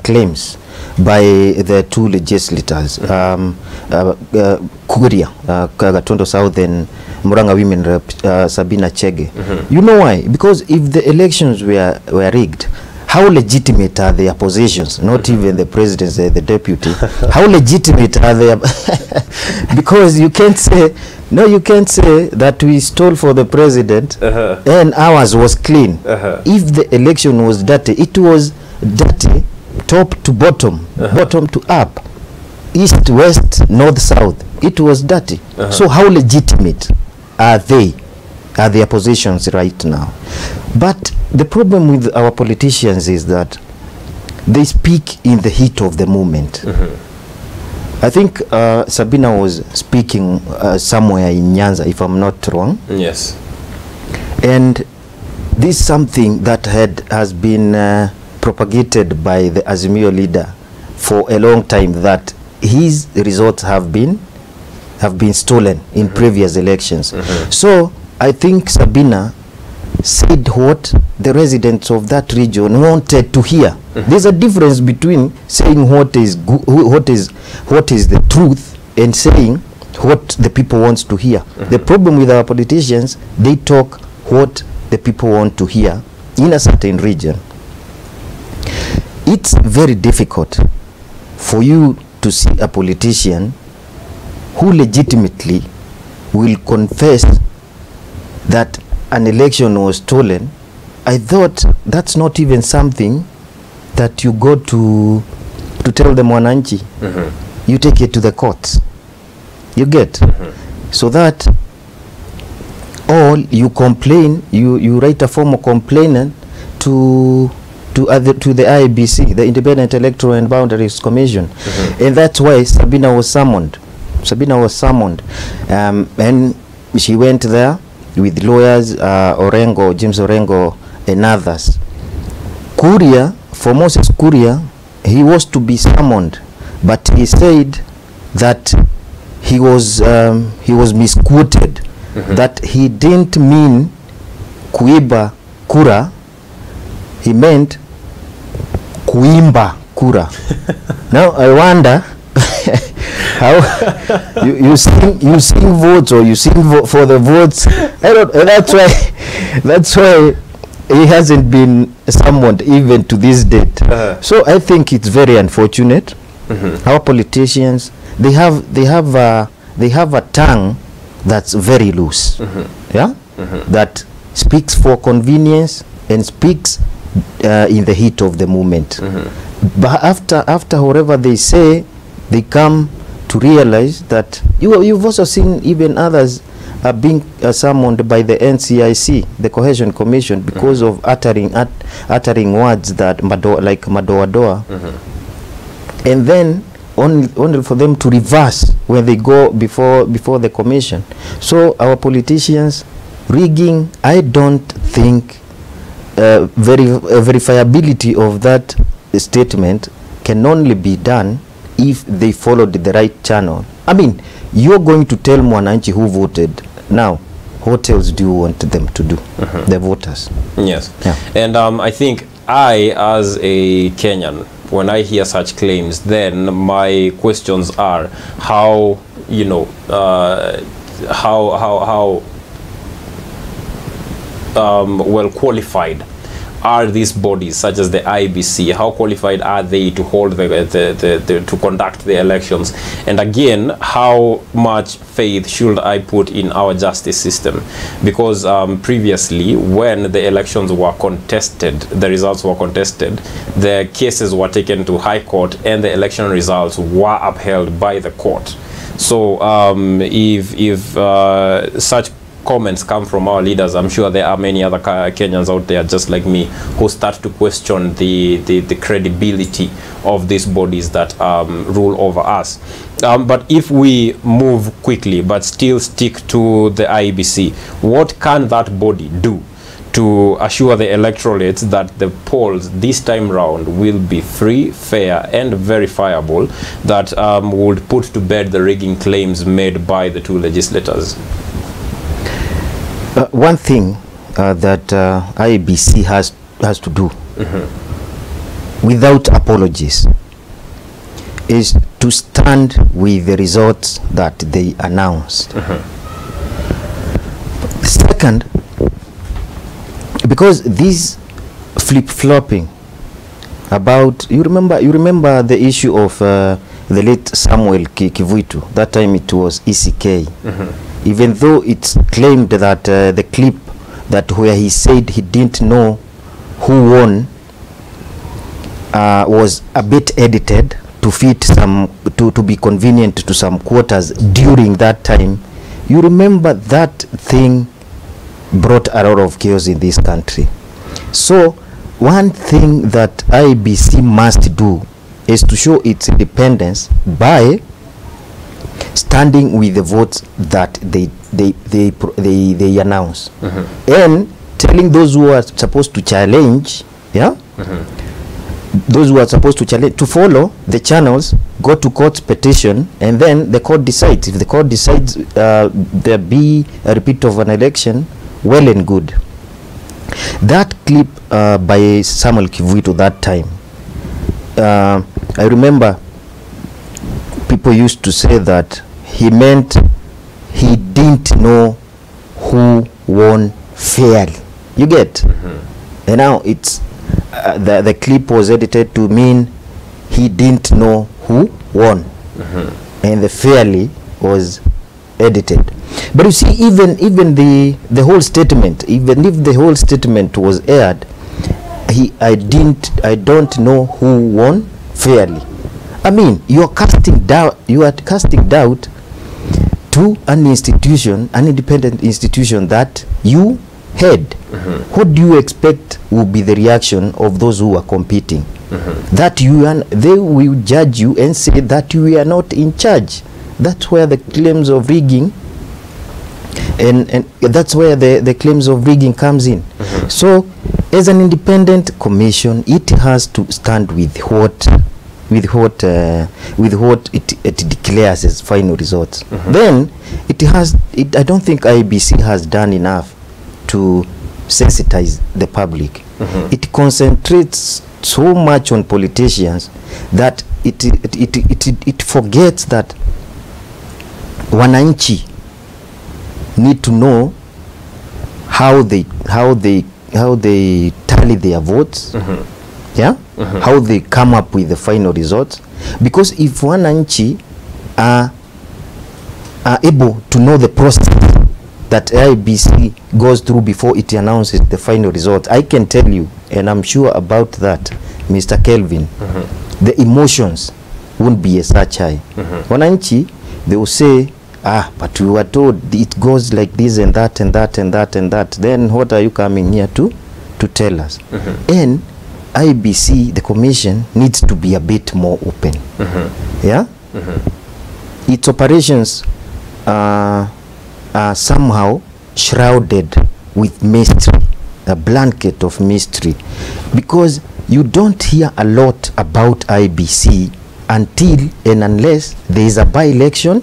Claims by the two legislators, Kuria, Gatondo South, and Muranga Women Rep, Sabina Chege. You know why? Because if the elections were rigged, how legitimate are their positions? Not even the president, the deputy. How legitimate are they? Because you can't say, no, you can't say that we stole for the president and ours was clean. If the election was dirty, it was dirty top to bottom, bottom to up, east, west, north, south. It was dirty. So how legitimate are they? Are their positions right now? But the problem with our politicians is that they speak in the heat of the moment. I think Sabina was speaking somewhere in Nyanza, if I'm not wrong. Yes. And this is something that has been propagated by the Azimio leader for a long time, that his results have been stolen in previous elections. So I think Sabina said what the residents of that region wanted to hear. There's a difference between saying what is the truth and saying what the people wants to hear. The problem with our politicians, they talk what the people want to hear in a certain region. It's very difficult for you to see a politician who legitimately will confess that an election was stolen. I thought that's not even something that you go to tell the Mwananchi. You take it to the courts. You get? So that, or you complain, you write a formal complaint to the IEBC, the Independent Electoral and Boundaries Commission. And that's why Sabina was summoned. And she went there with lawyers, Orengo, James Orengo, and others. Kuria, for Moses Kuria, he was to be summoned, but he said that he was misquoted, that he didn't mean kuiba kura, he meant kuimba kura. Now I wonder how you sing votes, or you sing for the votes. I don't. That's why he hasn't been summoned even to this date. So I think it's very unfortunate. Our politicians, they have a tongue that's very loose. Yeah, that speaks for convenience and speaks in the heat of the moment. But after whatever they say, they come to realize that you've also seen even others being summoned by the NCIC, the Cohesion Commission, because of uttering words that like madoa-doa, and then only for them to reverse when they go before the commission. So our politicians, rigging, I don't think verifiability of that statement can only be done if they followed the right channel. I mean, you're going to tell Mwananchi who voted. Now, what else do you want them to do, the voters? Yes. Yeah. And I think I, as a Kenyan, when I hear such claims, then my questions are how, you know, how well qualified are these bodies, such as the IBC? How qualified are they to hold to conduct the elections? And again, how much faith should I put in our justice system? Because previously, when the elections were contested, the results were contested, the cases were taken to High Court, and the election results were upheld by the court. So if such comments come from our leaders, I'm sure there are many other Kenyans out there just like me who start to question the credibility of these bodies that rule over us. But if we move quickly but still stick to the IEBC, what can that body do to assure the electorates that the polls this time round will be free, fair, and verifiable, that would put to bed the rigging claims made by the two legislators? One thing that IEBC has to do without apologies is to stand with the results that they announced. Second, because this flip-flopping about, you remember the issue of the late Samuel Kivuitu. That time it was ECK. Even though it's claimed that the clip that where he said he didn't know who won was a bit edited to fit some, to be convenient to some quarters during that time. You remember that thing brought a lot of chaos in this country. So one thing that IBC must do is to show its independence by standing with the votes that they announce, and telling those who are supposed to challenge, those who are supposed to challenge, to follow the channels, go to court's petition, and then the court decides. If the court decides there be a repeat of an election, well and good. That clip by Samuel Kivuitu that time, I remember people used to say that he meant he didn't know who won fairly. You get? And now it's the clip was edited to mean he didn't know who won, and the fairly was edited. But you see, even the whole statement, even if the whole statement was aired, I don't know who won fairly. I mean, you are casting doubt to an institution, an independent institution that you head. What do you expect will be the reaction of those who are competing? That they will judge you and say that you are not in charge. That's where the claims of rigging and that's where the claims of rigging comes in. So as an independent commission, it has to stand with what it declares as final results. Then I don't think IBC has done enough to sensitize the public. It concentrates so much on politicians that it forgets that wananchi need to know how they they tally their votes, yeah, how they come up with the final results. Because if wananchi are able to know the process that IBC goes through before it announces the final result, I can tell you, and I'm sure about that, Mr. Kelvin, the emotions won't be such high. Wananchi, they will say, but we were told it goes like this and that and that and that and that. Then what are you coming here to tell us? And IBC, the commission, needs to be a bit more open. Yeah? Its operations are somehow shrouded with mystery, a blanket of mystery, because you don't hear a lot about IBC until and unless there is a by-election,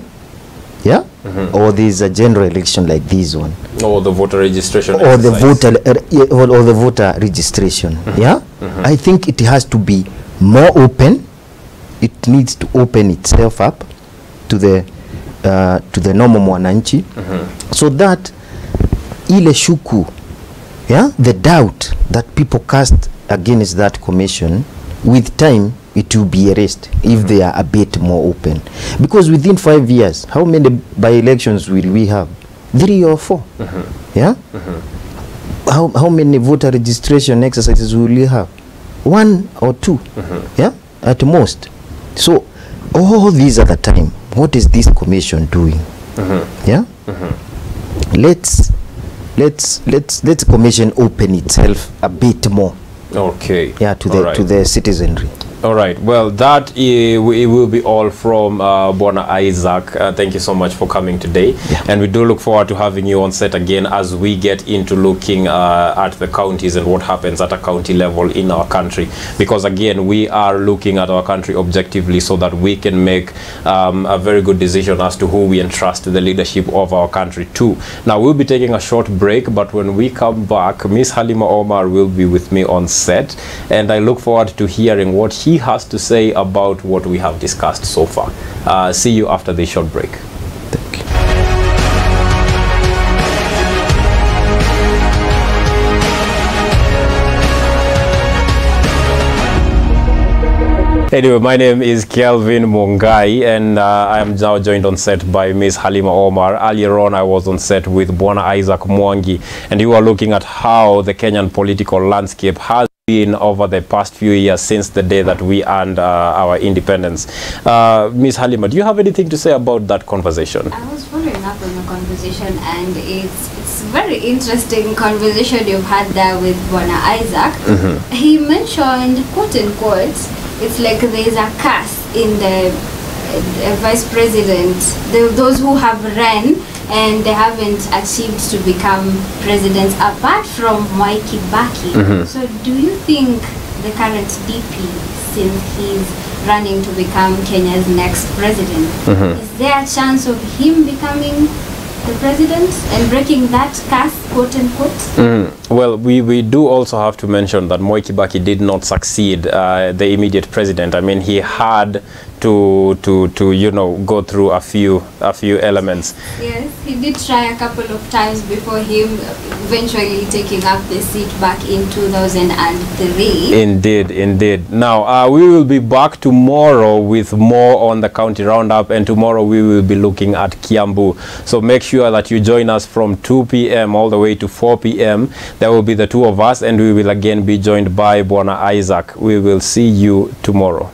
yeah, or there is a general election like this one, or the voter registration, or the voter registration. Yeah, I think it has to be more open. It needs to open itself up to the normal mwananchi, so that ile shuku, yeah, the doubt that people cast against that commission, with time it will be erased if they are a bit more open. Because within 5 years, how many by-elections will we have? 3 or 4? Yeah? How many voter registration exercises will we have? 1 or 2? Yeah? At most. So all these are the time. What is this commission doing? Yeah? Let's commission open itself a bit more. Okay. Yeah, to the citizenry. All right. Well, that it will be all from Bwana Isaac. Thank you so much for coming today. Yeah. And we do look forward to having you on set again as we get into looking at the counties and what happens at a county level in our country. Because again, we are looking at our country objectively so that we can make a very good decision as to who we entrust the leadership of our country to. Now, we'll be taking a short break, but when we come back, Miss Halima Omar will be with me on set. And I look forward to hearing what he has to say about what we have discussed so far. See you after this short break. Thank you. Anyway, my name is Kelvin Mungai, and I am now joined on set by Miss Halima Omar. Earlier on, I was on set with Bwana Isaac Mwangi, and you are looking at how the Kenyan political landscape has been over the past few years since the day that we earned our independence. Miss Halima, do you have anything to say about that conversation? I was following up on the conversation, and it's very interesting conversation you've had there with Bwana Isaac. He mentioned, quote unquote, it's like there's a curse in the vice president, those who have run and they haven't achieved to become presidents apart from Kibaki. So do you think the current DP, since he's running to become Kenya's next president, is there a chance of him becoming the president and breaking that curse, quote unquote? Well, we do also have to mention that Mwai Kibaki did not succeed the immediate president. I mean, he had to you know, go through a few elements. Yes, he did try a couple of times before him eventually taking up the seat back in 2003. Indeed. Now, we will be back tomorrow with more on the county roundup, and tomorrow we will be looking at Kiambu. So make sure that you join us from 2 p.m. all the way to 4 p.m. There will be the two of us, and we will again be joined by Bwana Isaac. We will see you tomorrow.